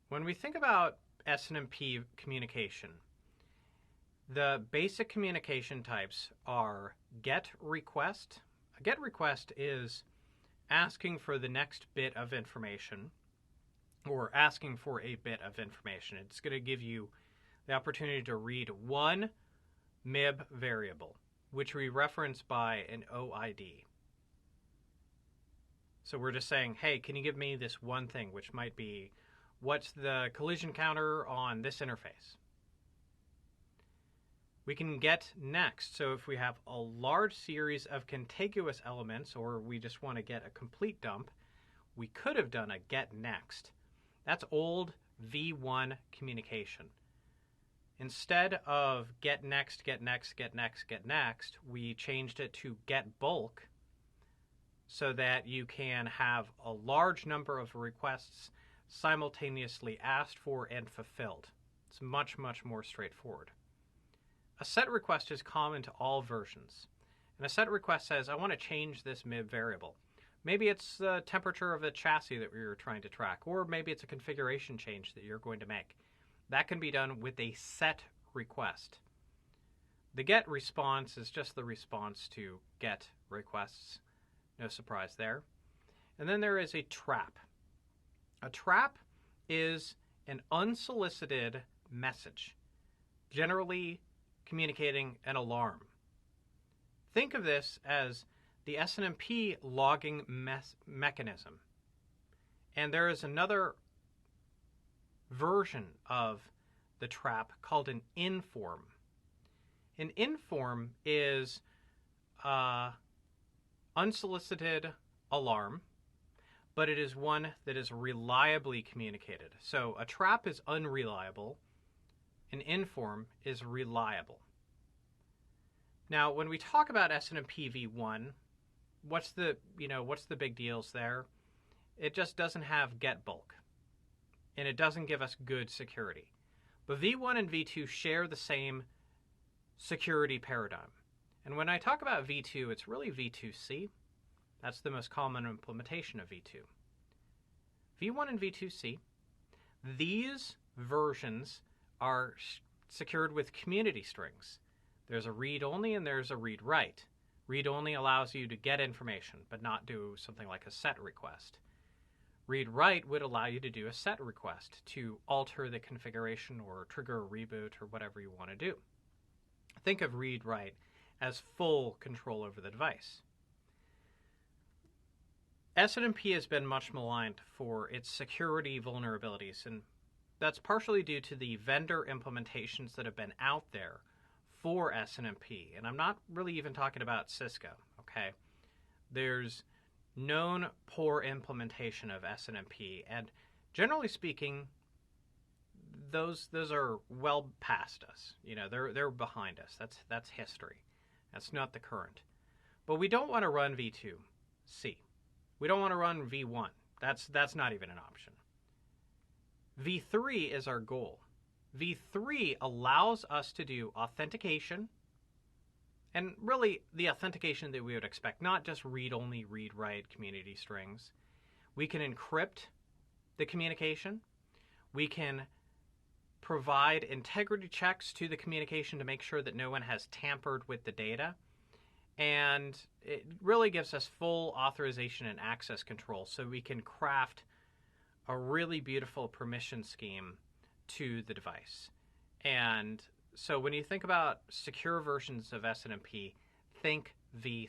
When we think about SNMP communication, the basic communication types are GET request. A GET request is asking for the next bit of information or asking for a bit of information. It's going to give you the opportunity to read one MIB variable, which we reference by an OID. So we're just saying, hey, can you give me this one thing, which might be, what's the collision counter on this interface? We can get next. So if we have a large series of contiguous elements, or we just want to get a complete dump, we could have done a get next. That's old V1 communication. Instead of get next, get next, get next, get next, we changed it to get bulk so that you can have a large number of requests simultaneously asked for and fulfilled. It's much, much more straightforward. A set request is common to all versions. And a set request says, I want to change this MIB variable. Maybe it's the temperature of the chassis that we were trying to track, or maybe it's a configuration change that you're going to make. That can be done with a set request. The get response is just the response to get requests. No surprise there. And then there is a trap. A trap is an unsolicited message, generally communicating an alarm. Think of this as the SNMP logging mechanism. And there is another version of the trap called an inform. An inform is unsolicited alarm, but it is one that is reliably communicated. So a trap is unreliable. An inform is reliable. Now, when we talk about SNMP v1, what's the big deals there? It just doesn't have get bulk, and it doesn't give us good security. But v1 and v2 share the same security paradigm. And when I talk about v2, it's really v2c. That's the most common implementation of v2. v1 and v2c, these versions are secured with community strings. There's a read-only and there's a read-write. Read-only allows you to get information, but not do something like a set request. Read-write would allow you to do a set request to alter the configuration or trigger a reboot or whatever you want to do. Think of read-write as full control over the device. SNMP has been much maligned for its security vulnerabilities, and that's partially due to the vendor implementations that have been out there for SNMP. And I'm not really even talking about Cisco, okay? There's known poor implementation of SNMP, and generally speaking, those are well past us. You know, they're behind us. That's history. That's not the current. But we don't want to run v2c. We don't want to run v1. That's not even an option. v3 is our goal. v3 allows us to do authentication, and really the authentication that we would expect, not just read-only, read-write community strings. We can encrypt the communication. We can provide integrity checks to the communication to make sure that no one has tampered with the data. And it really gives us full authorization and access control, so we can craft a really beautiful permission scheme to the device. And so when you think about secure versions of SNMP, think v3.